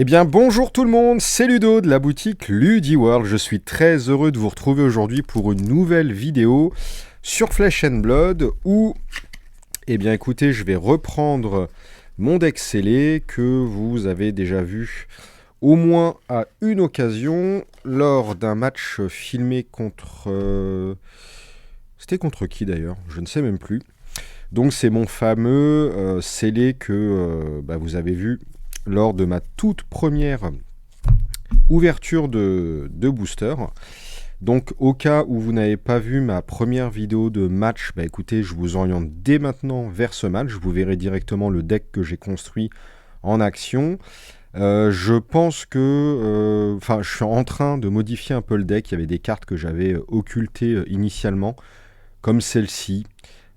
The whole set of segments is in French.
Eh bien bonjour tout le monde, c'est Ludo de la boutique Ludiworld. Je suis très heureux de vous retrouver aujourd'hui pour une nouvelle vidéo sur Flesh and Blood où, eh bien écoutez, je vais reprendre mon deck scellé que vous avez déjà vu au moins à une occasion lors d'un match filmé contre... C'était contre qui d'ailleurs? Je ne sais même plus. Donc c'est mon fameux scellé que vous avez vu lors de ma toute première ouverture de booster. Donc au cas où vous n'avez pas vu ma première vidéo de match, écoutez, je vous oriente dès maintenant vers ce match. Vous verrez directement le deck que j'ai construit en action. Je pense que... je suis en train de modifier un peu le deck. Il y avait des cartes que j'avais occultées initialement, comme celle-ci.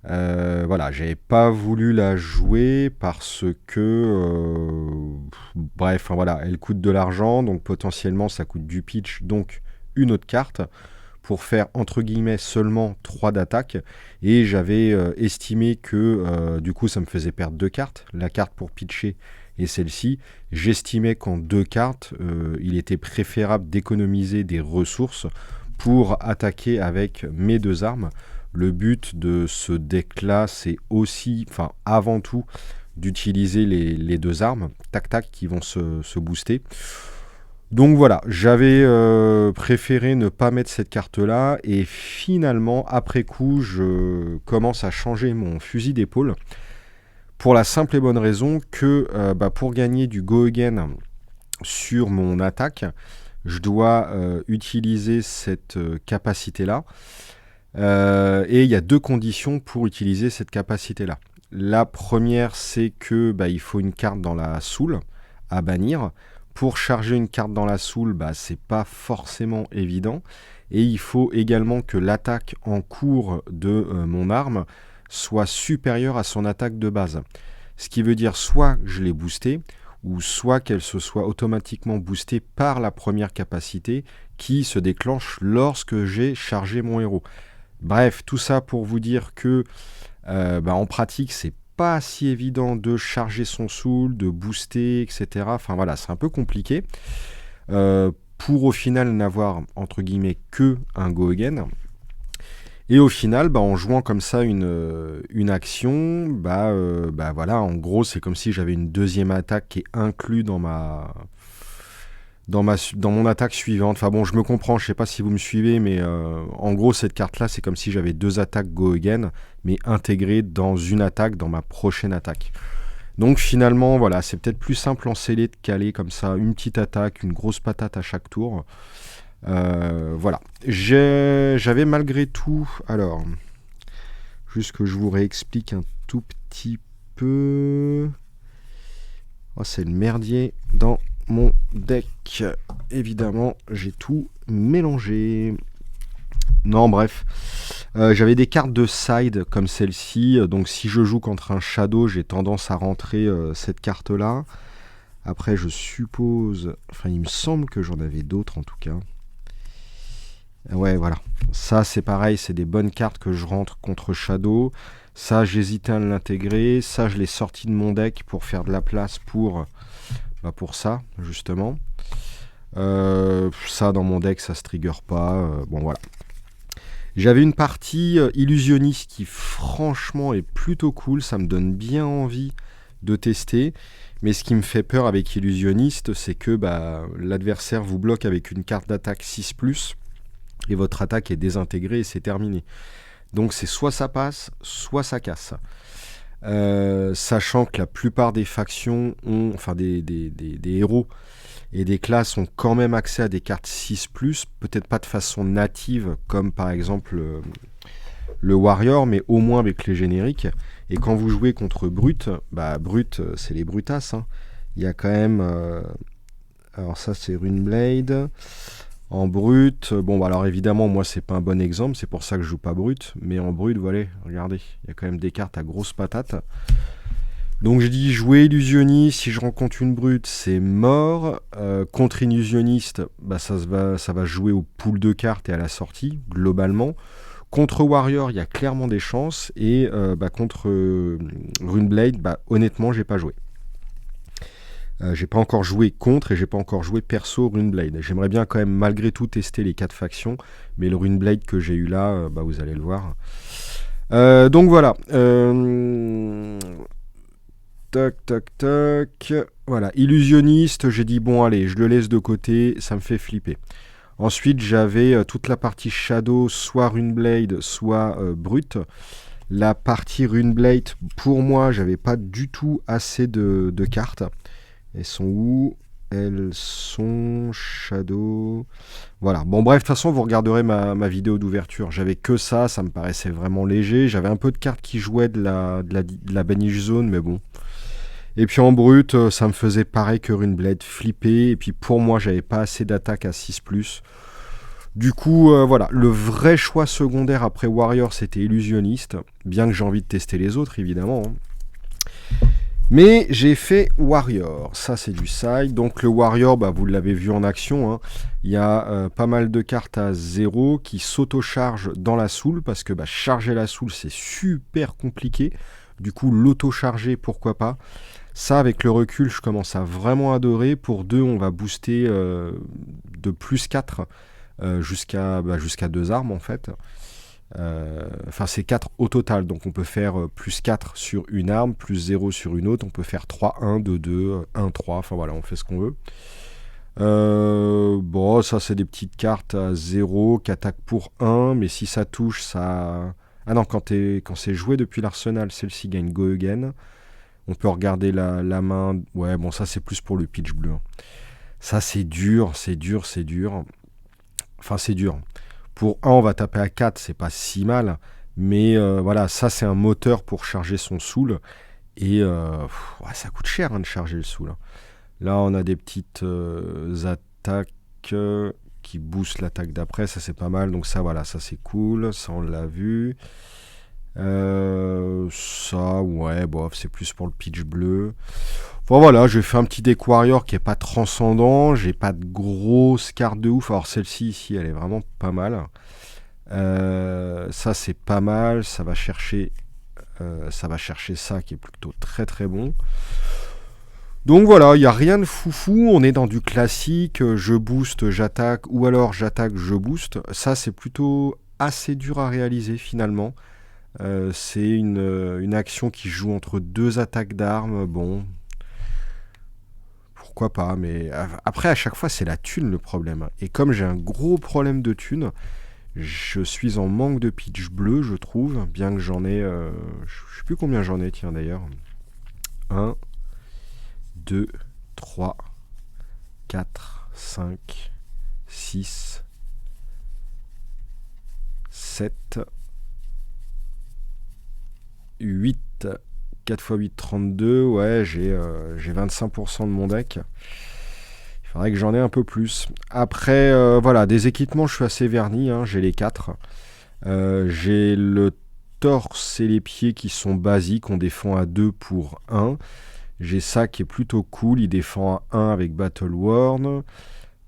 Voilà, j'avais pas voulu la jouer parce que voilà, elle coûte de l'argent, donc potentiellement ça coûte du pitch, donc une autre carte pour faire entre guillemets seulement 3 d'attaque, et j'avais estimé que du coup ça me faisait perdre 2 cartes, la carte pour pitcher et celle-ci. J'estimais qu'en 2 cartes il était préférable d'économiser des ressources pour attaquer avec mes 2 armes. Le but de ce deck-là, c'est aussi, avant tout, d'utiliser les 2 armes, tac-tac, qui vont se booster. Donc voilà, j'avais préféré ne pas mettre cette carte-là, et finalement, après coup, je commence à changer mon fusil d'épaule, pour la simple et bonne raison que pour gagner du go again sur mon attaque, je dois utiliser cette capacité-là. Et il y a 2 conditions pour utiliser cette capacité-là. La première, c'est que il faut une carte dans la soul à bannir. Pour charger une carte dans la soul, c'est pas forcément évident. Et il faut également que l'attaque en cours de mon arme soit supérieure à son attaque de base. Ce qui veut dire soit je l'ai boostée, ou soit qu'elle se soit automatiquement boostée par la première capacité qui se déclenche lorsque j'ai chargé mon héros. Bref, tout ça pour vous dire que en pratique, c'est pas si évident de charger son soul, de booster, etc. Enfin voilà, c'est un peu compliqué. Pour au final n'avoir, entre guillemets, que un go again. Et au final, en jouant comme ça une action, voilà, en gros, c'est comme si j'avais une deuxième attaque qui est inclue dans mon attaque suivante. Enfin bon, je me comprends, je sais pas si vous me suivez, mais en gros, cette carte-là, c'est comme si j'avais 2 attaques go again, mais intégrées dans une attaque, dans ma prochaine attaque. Donc finalement, voilà, c'est peut-être plus simple en scellé de caler comme ça une petite attaque, une grosse patate à chaque tour. Voilà. J'avais malgré tout... Alors, juste que je vous réexplique un tout petit peu... Oh, c'est le merdier dans mon deck. Évidemment, j'ai tout mélangé. Non, bref. J'avais des cartes de side comme celle-ci. Donc, si je joue contre un shadow, j'ai tendance à rentrer cette carte-là. Après, je suppose... Enfin, il me semble que j'en avais d'autres, en tout cas. Ouais, voilà. Ça, c'est pareil. C'est des bonnes cartes que je rentre contre shadow. Ça, j'hésitais à l'intégrer. Ça, je l'ai sorti de mon deck pour faire de la place pour ça, justement. Ça, dans mon deck, ça se trigger pas. Bon, voilà. J'avais une partie illusionniste qui, franchement, est plutôt cool. Ça me donne bien envie de tester. Mais ce qui me fait peur avec illusionniste, c'est que l'adversaire vous bloque avec une carte d'attaque 6+, et votre attaque est désintégrée et c'est terminé. Donc c'est soit ça passe, soit ça casse. Sachant que la plupart des factions ont, des héros et des classes ont quand même accès à des cartes 6+, peut-être pas de façon native comme par exemple le Warrior, mais au moins avec les génériques. Et quand vous jouez contre Brut, Brut c'est les Brutas, hein. Il y a quand même... alors ça c'est Runeblade... En brut, alors évidemment, moi, c'est pas un bon exemple, c'est pour ça que je joue pas brut, mais en brut, voilà, regardez, il y a quand même des cartes à grosse patate. Donc je dis jouer illusionniste, si je rencontre une brute, c'est mort. Contre illusionniste, ça va jouer au pool de cartes et à la sortie, globalement. Contre Warrior, il y a clairement des chances, et contre Runeblade, honnêtement, j'ai pas joué. J'ai pas encore joué contre et j'ai pas encore joué perso Runeblade. J'aimerais bien quand même malgré tout tester les 4 factions, mais le Runeblade que j'ai eu là, bah, vous allez le voir. Donc voilà. Tac, tac, tac. Voilà, illusionniste, j'ai dit bon allez, je le laisse de côté, ça me fait flipper. Ensuite, j'avais toute la partie Shadow, soit Runeblade, soit Brut. La partie Runeblade, pour moi, j'avais pas du tout assez de cartes. Elles sont où? Elles sont Shadow. Voilà. Bon, bref, de toute façon, vous regarderez ma vidéo d'ouverture. J'avais que ça me paraissait vraiment léger. J'avais un peu de cartes qui jouaient de la Banish Zone, mais bon. Et puis en brut, ça me faisait pareil que Runeblade, flipper. Et puis pour moi, j'avais pas assez d'attaque à 6+. Du coup, voilà, le vrai choix secondaire après Warrior, c'était Illusionniste. Bien que j'ai envie de tester les autres, évidemment. Mais j'ai fait Warrior, ça c'est du side. Donc le Warrior, bah, vous l'avez vu en action, hein. Il y a pas mal de cartes à 0 qui s'auto-chargent dans la soul, parce que bah, charger la soul c'est super compliqué. Du coup l'auto-charger, pourquoi pas. Ça avec le recul, je commence à vraiment adorer. Pour 2, on va booster de plus 4 jusqu'à 2 armes en fait. Enfin c'est 4 au total, donc on peut faire plus 4 sur une arme, plus 0 sur une autre, on peut faire 3, 1, 2, 2, 1, 3, enfin voilà, on fait ce qu'on veut. Bon, ça c'est des petites cartes à 0 qui attaquent pour 1, mais si ça touche, ça... Ah non, quand c'est joué depuis l'arsenal, celle-ci gagne Go Again. On peut regarder la main, ouais bon ça c'est plus pour le pitch bleu. Ça c'est dur, c'est dur, c'est dur. Enfin c'est dur. Pour 1, on va taper à 4, c'est pas si mal. Mais voilà, ça c'est un moteur pour charger son soul. Et ouais, ça coûte cher hein, de charger le soul. Là, on a des petites attaques qui boostent l'attaque d'après. Ça c'est pas mal. Donc ça, voilà, ça c'est cool. Ça, on l'a vu. Ça, ouais, bof, c'est plus pour le pitch bleu. Bon voilà, j'ai fait un petit deck Warrior qui est pas transcendant, j'ai pas de grosses cartes de ouf, alors celle-ci ici elle est vraiment pas mal. Ça c'est pas mal, ça va chercher ça qui est plutôt très très bon. Donc voilà, il n'y a rien de foufou, on est dans du classique, je booste, j'attaque, ou alors j'attaque, je booste. Ça c'est plutôt assez dur à réaliser finalement. C'est une action qui joue entre 2 attaques d'armes, bon... Pourquoi pas, mais après à chaque fois c'est la thune le problème. Et comme j'ai un gros problème de thune, je suis en manque de pitch bleu je trouve, bien que j'en ai, je sais plus combien j'en ai, tiens d'ailleurs. 1, 2, 3, 4, 5, 6, 7, 8... 4 x 8, 32, ouais, j'ai 25% de mon deck. Il faudrait que j'en ai un peu plus. Après, voilà, des équipements, je suis assez verni, hein, j'ai les 4. J'ai le torse et les pieds qui sont basiques, on défend à 2 pour 1. J'ai ça qui est plutôt cool, il défend à 1 avec Battle Worn.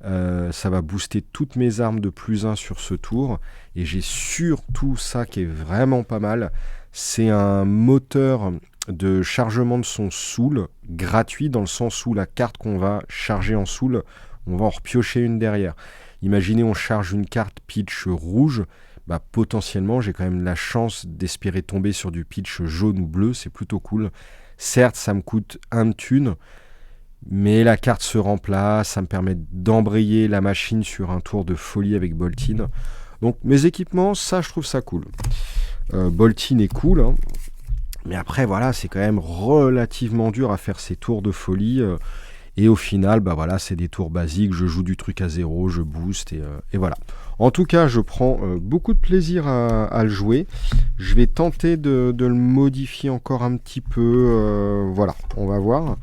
Ça va booster toutes mes armes de plus 1 sur ce tour. Et j'ai surtout ça qui est vraiment pas mal. C'est un moteur de chargement de son soul gratuit, dans le sens où la carte qu'on va charger en soul, on va en repiocher une derrière. Imaginez on charge une carte pitch rouge, bah potentiellement j'ai quand même la chance d'espérer tomber sur du pitch jaune ou bleu, c'est plutôt cool. Certes ça me coûte un de thune, mais la carte se remplace, ça me permet d'embrayer la machine sur un tour de folie avec Boltyn. Donc mes équipements, ça je trouve ça cool. Boltyn est cool, hein. Mais après voilà, c'est quand même relativement dur à faire ces tours de folie. Et au final, bah voilà, c'est des tours basiques, je joue du truc à 0, je booste et voilà. En tout cas, je prends beaucoup de plaisir à le jouer. Je vais tenter de le modifier encore un petit peu. Voilà, on va voir.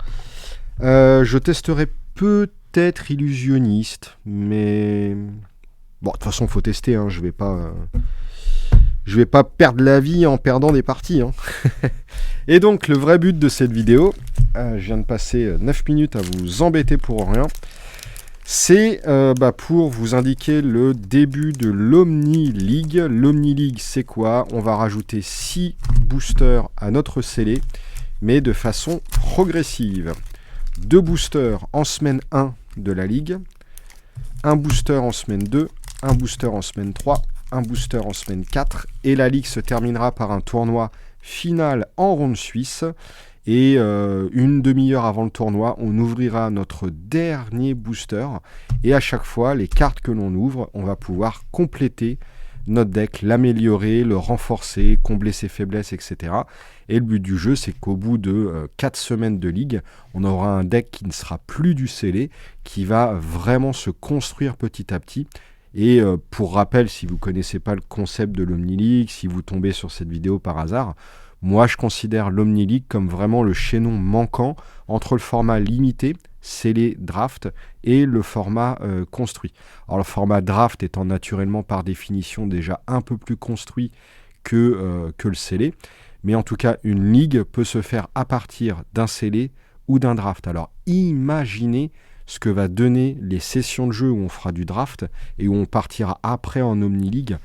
Je testerai peut-être illusionniste, mais bon, de toute façon, faut tester. Hein, je vais pas perdre la vie en perdant des parties. Hein. Et donc, le vrai but de cette vidéo, je viens de passer 9 minutes à vous embêter pour rien, c'est pour vous indiquer le début de l'Omni League. L'Omni League, c'est quoi? On va rajouter 6 boosters à notre scellé, mais de façon progressive. 2 boosters en semaine 1 de la ligue, un booster en semaine 2, un booster en semaine 3, un booster en semaine 4, et la ligue se terminera par un tournoi final en ronde suisse. Et une demi-heure avant le tournoi, on ouvrira notre dernier booster. Et à chaque fois, les cartes que l'on ouvre, on va pouvoir compléter notre deck, l'améliorer, le renforcer, combler ses faiblesses, etc. Et le but du jeu, c'est qu'au bout de 4 semaines de ligue, on aura un deck qui ne sera plus du scellé, qui va vraiment se construire petit à petit. Et pour rappel, si vous ne connaissez pas le concept de l'Omni-League, si vous tombez sur cette vidéo par hasard, moi je considère l'Omni-League comme vraiment le chaînon manquant entre le format limité, scellé, draft, et le format construit. Alors le format draft étant naturellement par définition déjà un peu plus construit que le scellé, mais en tout cas une ligue peut se faire à partir d'un scellé ou d'un draft. Alors imaginez ce que va donner les sessions de jeu où on fera du draft et où on partira après en Omni-League,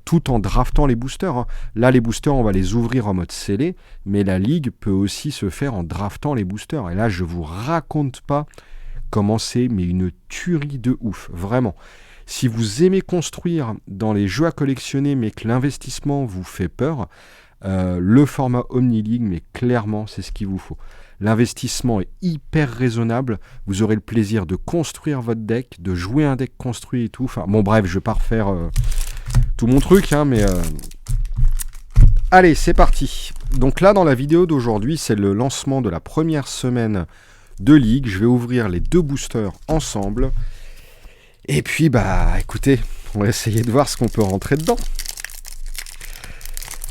tout en draftant les boosters. Hein. Là, les boosters, on va les ouvrir en mode scellé, mais la ligue peut aussi se faire en draftant les boosters. Et là, je vous raconte pas comment c'est, mais une tuerie de ouf, vraiment. Si vous aimez construire dans les jeux à collectionner, mais que l'investissement vous fait peur, le format Omni-League, mais clairement, c'est ce qu'il vous faut. L'investissement est hyper raisonnable. Vous aurez le plaisir de construire votre deck, de jouer un deck construit et tout. Enfin, bon, bref, je vais pas refaire tout mon truc, hein, mais... Allez, c'est parti. Donc là, dans la vidéo d'aujourd'hui, c'est le lancement de la première semaine de ligue. Je vais ouvrir les 2 boosters ensemble. Et puis, bah, écoutez, on va essayer de voir ce qu'on peut rentrer dedans.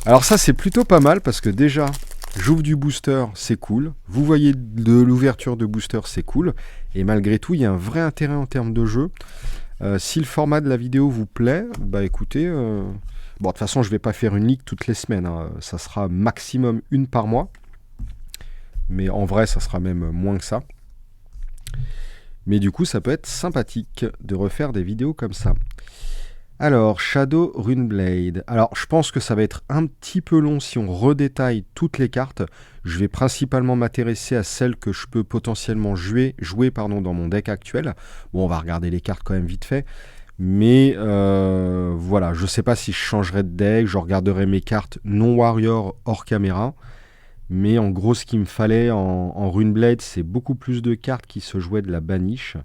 Alors ça, c'est plutôt pas mal parce que déjà... J'ouvre du booster, c'est cool. Vous voyez de l'ouverture de booster, c'est cool. Et malgré tout, il y a un vrai intérêt en termes de jeu. Si le format de la vidéo vous plaît, bah écoutez... Bon, de toute façon, je ne vais pas faire une ligue toutes les semaines. Hein. Ça sera maximum une par mois. Mais en vrai, ça sera même moins que ça. Mais du coup, ça peut être sympathique de refaire des vidéos comme ça. Alors, Shadow Runeblade. Alors, je pense que ça va être un petit peu long si on redétaille toutes les cartes. Je vais principalement m'intéresser à celles que je peux potentiellement jouer dans mon deck actuel. Bon, on va regarder les cartes quand même vite fait. Mais voilà, je ne sais pas si je changerai de deck. Je regarderai mes cartes non-warrior hors caméra. Mais en gros, ce qu'il me fallait en Runeblade, c'est beaucoup plus de cartes qui se jouaient de la baniche.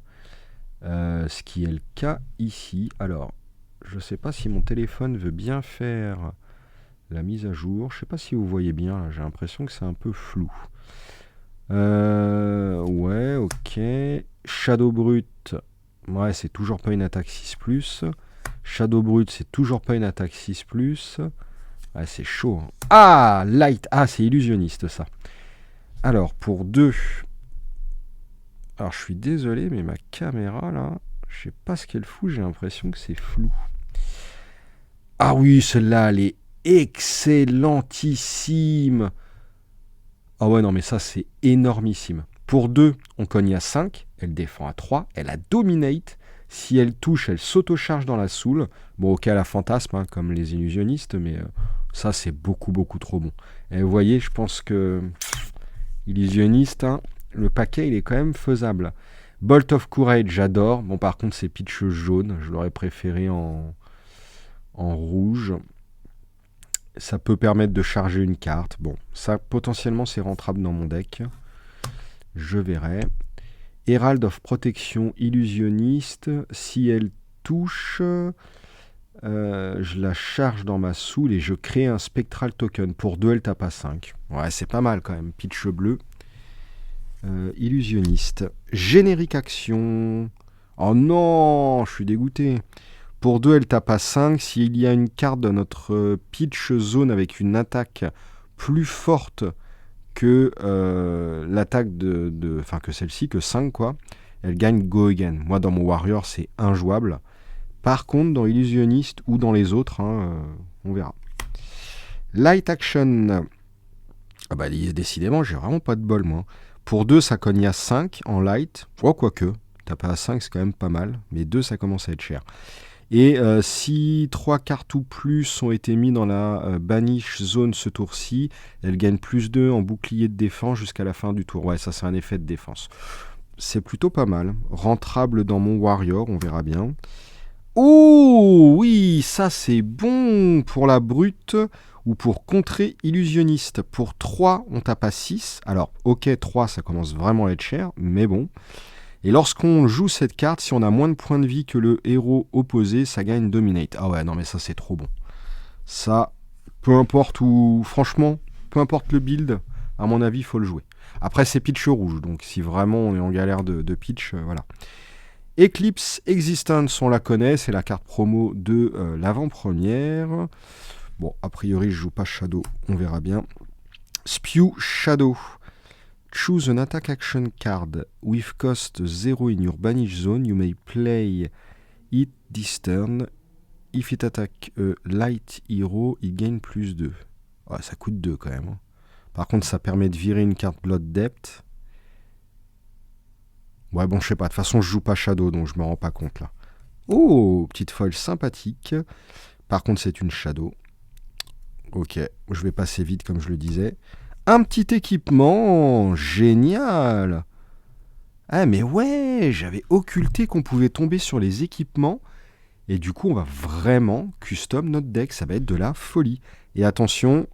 Ce qui est le cas ici. Alors... Je ne sais pas si mon téléphone veut bien faire la mise à jour. Je ne sais pas si vous voyez bien. J'ai l'impression que c'est un peu flou. Ouais, ok. Shadow Brut. Ouais, c'est toujours pas une attaque 6+. Shadow Brut, c'est toujours pas une attaque 6+. Ouais, c'est chaud. Hein. Ah, Light. Ah, c'est illusionniste, ça. Alors, pour 2. Alors, je suis désolé, mais ma caméra, là... Je sais pas ce qu'elle fout, j'ai l'impression que c'est flou. Ah oui, celle-là, elle est excellentissime. Ah ouais, non, mais ça, c'est énormissime. Pour 2, on cogne à 5. Elle défend à 3. Elle a dominate. Si elle touche, elle s'auto-charge dans la soul. Bon, ok, elle a fantasme, hein, comme les illusionnistes, mais ça, c'est beaucoup, beaucoup trop bon. Et vous voyez, je pense que illusionniste, hein, le paquet, il est quand même faisable. Bolt of Courage, j'adore. Bon, par contre, c'est pitch jaune. Je l'aurais préféré en rouge. Ça peut permettre de charger une carte. Bon, ça, potentiellement, c'est rentrable dans mon deck. Je verrai. Herald of Protection, illusionniste. Si elle touche, je la charge dans ma soul et je crée un Spectral Token. Pour 2, elle tape à 5. Ouais, c'est pas mal quand même. Pitch bleu. Illusionniste. Générique action. Oh non, je suis dégoûté. Pour 2, elle tape à 5. S'il y a une carte dans notre pitch zone avec une attaque plus forte que l'attaque enfin que celle-ci, que 5 quoi, elle gagne Go Again. Moi dans mon Warrior, c'est injouable. Par contre, dans Illusionniste ou dans les autres, hein, on verra. Light Action. Ah bah décidément, j'ai vraiment pas de bol moi. Pour 2, ça cogne à 5 en light. Oh, quoique, taper à 5, c'est quand même pas mal. Mais 2, ça commence à être cher. Et si 3 cartes ou plus ont été mis dans la banish zone ce tour-ci, elle gagne +2 en bouclier de défense jusqu'à la fin du tour. Ouais, ça c'est un effet de défense. C'est plutôt pas mal. Rentrable dans mon warrior, on verra bien. Oh oui, ça c'est bon pour la brute ou pour contrer illusionniste. Pour 3, on tape à 6. Alors, ok, 3, ça commence vraiment à être cher, mais bon. Et lorsqu'on joue cette carte, si on a moins de points de vie que le héros opposé, ça gagne Dominate. Ah ouais, non mais ça c'est trop bon. Ça, peu importe où... Franchement, peu importe le build, à mon avis, il faut le jouer. Après, c'est pitch rouge, donc si vraiment on est en galère de pitch, voilà. Eclipse Existence, on la connaît, c'est la carte promo de l'avant-première. Bon, a priori, je joue pas Shadow, on verra bien. Spew Shadow. Choose an attack action card with cost 0 in your banish zone. You may play it this turn. If it attack a light hero, it gain +2. Ouais, ça coûte 2 quand même. Par contre, ça permet de virer une carte Blood Depth. Ouais, bon, je sais pas. De toute façon, je joue pas Shadow, donc je me rends pas compte là. Oh, petite foil sympathique. Par contre, c'est une Shadow. Ok, je vais passer vite comme je le disais. Un petit équipement, génial. Ah mais ouais, j'avais occulté qu'on pouvait tomber sur les équipements. Et du coup, on va vraiment custom notre deck. Ça va être de la folie. Et attention.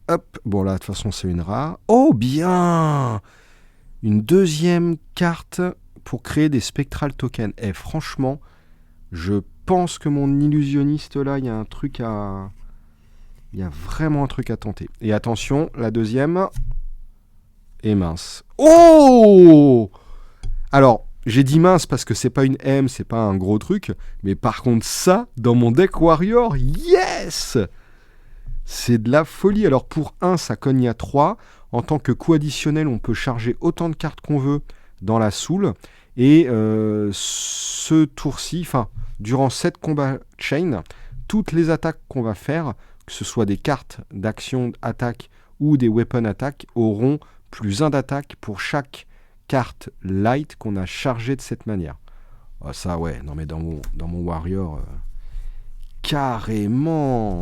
Hop, bon là, de toute façon, c'est une rare. Oh, bien. Une deuxième carte pour créer des spectral tokens. Et franchement, je pense que mon illusionniste là, il y a un truc à... Il y a vraiment un truc à tenter. Et attention, la deuxième est mince. Oh! Alors, j'ai dit mince parce que c'est pas une M, c'est pas un gros truc. Mais par contre, ça, dans mon deck Warrior, yes! C'est de la folie. Alors pour 1, ça cogne à 3. En tant que coût additionnel, on peut charger autant de cartes qu'on veut dans la soul. Et ce tour-ci, enfin, durant cette combat chain, toutes les attaques qu'on va faire, que ce soit des cartes d'action attaque ou des weapon attack, auront +1 d'attaque pour chaque carte light qu'on a chargée de cette manière. Ah, ça, ouais, non mais dans mon warrior, carrément.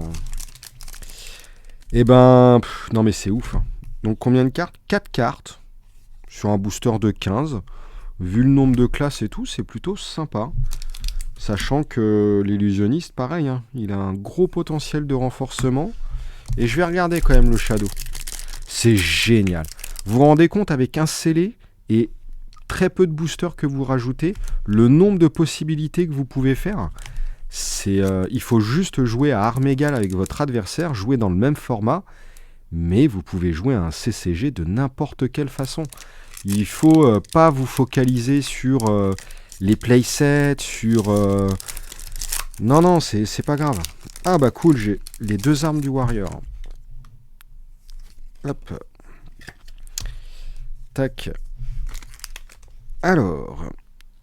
Eh ben, non mais c'est ouf. Donc combien de cartes? 4 cartes sur un booster de 15. Vu le nombre de classes et tout, c'est plutôt sympa. Sachant que l'illusionniste, pareil, hein, il a un gros potentiel de renforcement. Et je vais regarder quand même le Shadow. C'est génial. Vous vous rendez compte, avec un scellé et très peu de boosters que vous rajoutez, le nombre de possibilités que vous pouvez faire. Il faut juste jouer à armes égales avec votre adversaire, jouer dans le même format, mais vous pouvez jouer à un CCG de n'importe quelle façon. Il faut pas vous focaliser sur les playsets, sur... Non, c'est pas grave. Ah bah cool, j'ai les 2 armes du Warrior. Hop. Tac. Alors,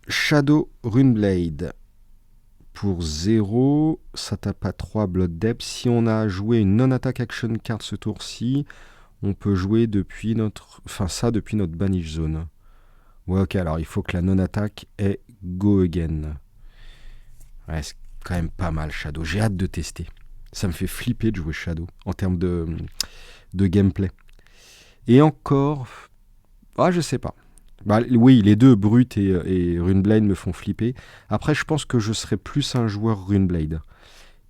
Shadow Runeblade. Pour 0, ça tape à 3 Blood Depth. Si on a joué une non-attack action card ce tour-ci, on peut jouer depuis notre banish zone. Ouais, ok, alors il faut que la non-attaque ait go again. Ouais, c'est quand même pas mal Shadow. J'ai hâte de tester. Ça me fait flipper de jouer Shadow en termes de gameplay. Et encore... Ah, je sais pas. Bah, oui, les deux, Brut et Runeblade, me font flipper. Après, je pense que je serais plus un joueur Runeblade.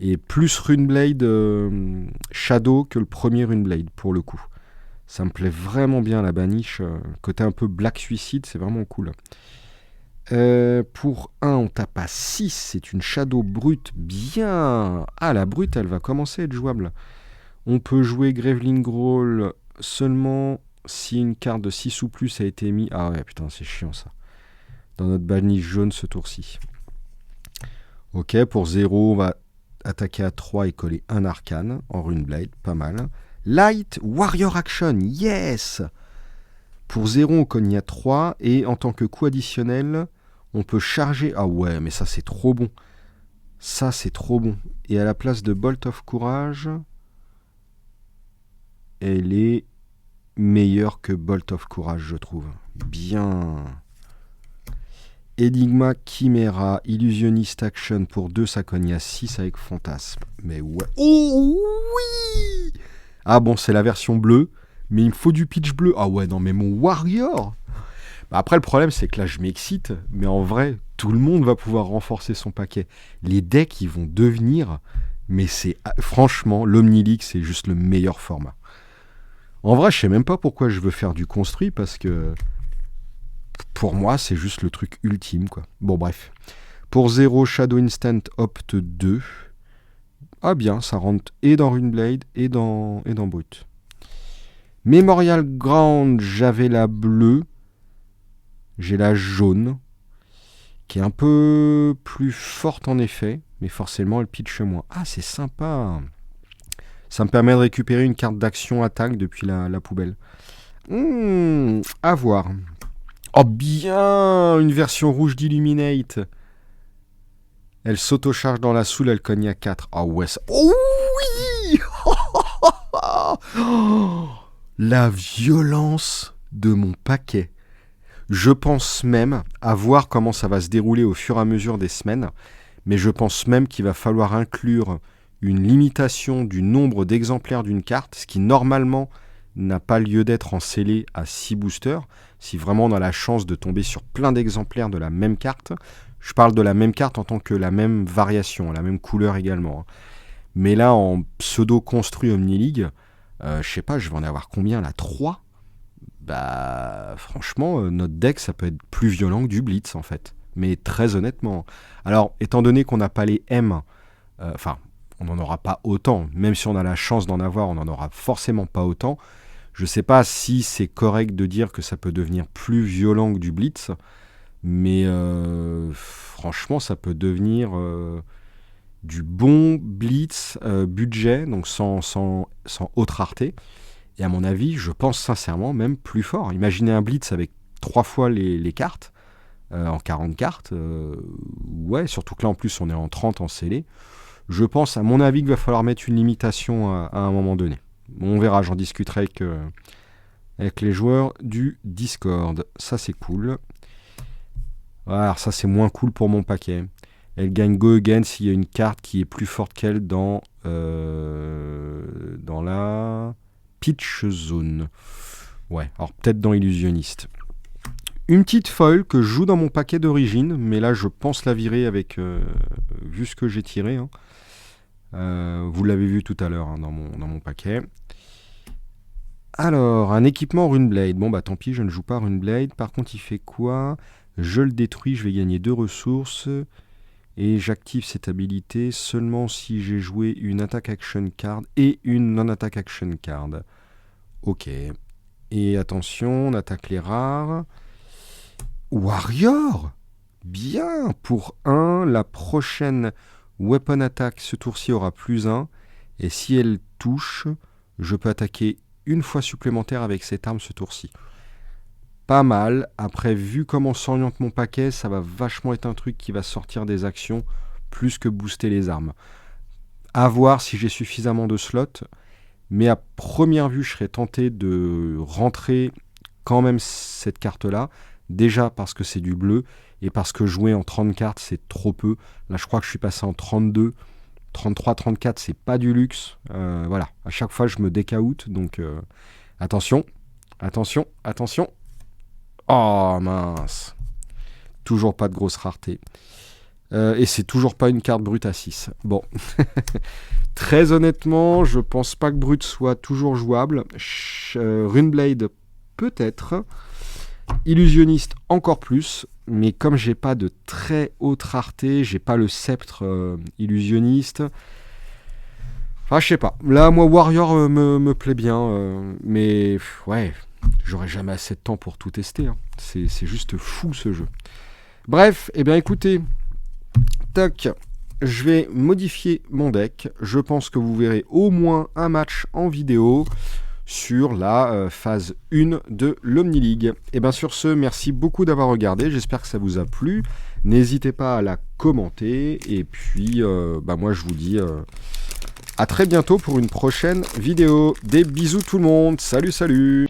Et plus Runeblade Shadow que le premier Runeblade, pour le coup. Ça me plaît vraiment bien, la baniche. Côté un peu Black Suicide, c'est vraiment cool. Pour 1, on tape à 6. C'est une Shadow brute bien. Ah, la brute, elle va commencer à être jouable. On peut jouer Graveling Growl seulement si une carte de 6 ou plus a été mise. Ah ouais, putain, c'est chiant ça. Dans notre baniche jaune ce tour-ci. Ok, pour 0, on va attaquer à 3 et coller un arcane en Runeblade. Pas mal. Light Warrior Action, yes! Pour 0, on cogne à 3. Et en tant que coup additionnel, on peut charger... Ah ouais, mais ça, c'est trop bon. Ça, c'est trop bon. Et à la place de Bolt of Courage, elle est meilleure que Bolt of Courage, je trouve. Bien. Enigma Chimera, Illusionist Action pour 2, ça cogne à 6 avec Fantasme. Mais ouais. Oh oui! Ah bon, c'est la version bleue, mais il me faut du pitch bleu. Ah ouais, non, mais mon Warrior! Bah après, le problème, c'est que là, je m'excite, mais en vrai, tout le monde va pouvoir renforcer son paquet. Les decks, ils vont devenir... Mais c'est... Franchement, l'Omni-League, c'est juste le meilleur format. En vrai, je sais même pas pourquoi je veux faire du construit, parce que... Pour moi, c'est juste le truc ultime, quoi. Bon, bref. Pour 0, Shadow Instant Opt 2. Ah bien, ça rentre et dans Runeblade et dans Brut. Memorial Ground, j'avais la bleue. J'ai la jaune, qui est un peu plus forte en effet, mais forcément elle pitch moins. Ah, c'est sympa. Ça me permet de récupérer une carte d'action attaque depuis la poubelle. À voir. Oh bien, une version rouge d'Illuminate. Elle s'auto-charge dans la soul, elle cogne à 4. Ah ouais, ça... Oh oui. La violence de mon paquet. Je pense même, à voir comment ça va se dérouler au fur et à mesure des semaines, mais je pense même qu'il va falloir inclure une limitation du nombre d'exemplaires d'une carte, ce qui normalement n'a pas lieu d'être en scellé à 6 boosters. Si vraiment on a la chance de tomber sur plein d'exemplaires de la même carte, je parle de la même carte en tant que la même variation, la même couleur également. Mais là, en pseudo-construit Omni-League, je sais pas, je vais en avoir combien là, 3 ? Bah, franchement, notre deck, ça peut être plus violent que du Blitz, en fait. Mais très honnêtement. Alors, étant donné qu'on n'a pas les M, on n'en aura pas autant. Même si on a la chance d'en avoir, on n'en aura forcément pas autant. Je ne sais pas si c'est correct de dire que ça peut devenir plus violent que du Blitz. Mais franchement, ça peut devenir du bon Blitz budget, donc sans haute rareté. Et à mon avis, je pense sincèrement même plus fort. Imaginez un Blitz avec 3 fois les cartes, en 40 cartes. Ouais, surtout que là, en plus, on est en 30 en scellé. Je pense, à mon avis, qu'il va falloir mettre une limitation à un moment donné. On verra, j'en discuterai avec les joueurs du Discord. Ça, c'est cool. Alors ça, c'est moins cool pour mon paquet. Elle gagne Go Again s'il y a une carte qui est plus forte qu'elle dans la Pitch Zone. Ouais, alors peut-être dans Illusionniste. Une petite foil que je joue dans mon paquet d'origine, mais là, je pense la virer avec... vu ce que j'ai tiré. Vous l'avez vu tout à l'heure dans mon paquet. Alors, un équipement Runeblade. Bon, bah tant pis, je ne joue pas Runeblade. Par contre, il fait quoi ? Je le détruis, je vais gagner 2 ressources. Et j'active cette habilité seulement si j'ai joué une attack action card et une non-attack action card. Ok. Et attention, on attaque les rares. Warrior ! Bien ! Pour 1, la prochaine weapon attack ce tour-ci aura +1. Et si elle touche, je peux attaquer une fois supplémentaire avec cette arme ce tour-ci. Pas mal. Après, vu comment s'oriente mon paquet, ça va vachement être un truc qui va sortir des actions plus que booster les armes. À voir si j'ai suffisamment de slots. Mais à première vue, je serais tenté de rentrer quand même cette carte-là. Déjà parce que c'est du bleu et parce que jouer en 30 cartes, c'est trop peu. Là, je crois que je suis passé en 32. 33, 34, c'est pas du luxe. Voilà, à chaque fois, je me décaoute. Donc, attention, attention, attention. Oh, mince. Toujours pas de grosse rareté. Et c'est toujours pas une carte brute à 6. Bon. Très honnêtement, je pense pas que brute soit toujours jouable. Runeblade, peut-être. Illusionniste, encore plus. Mais comme j'ai pas de très haute rareté, j'ai pas le sceptre illusionniste. Enfin, je sais pas. Là, moi, Warrior me plaît bien. Mais ouais, j'aurai jamais assez de temps pour tout tester. C'est juste fou, ce jeu. Bref, eh bien, écoutez. Tac. Je vais modifier mon deck. Je pense que vous verrez au moins un match en vidéo sur la phase 1 de l'Omni-League. Et bien sur ce, merci beaucoup d'avoir regardé. J'espère que ça vous a plu. N'hésitez pas à la commenter. Et puis, moi, je vous dis à très bientôt pour une prochaine vidéo. Des bisous tout le monde. Salut, salut.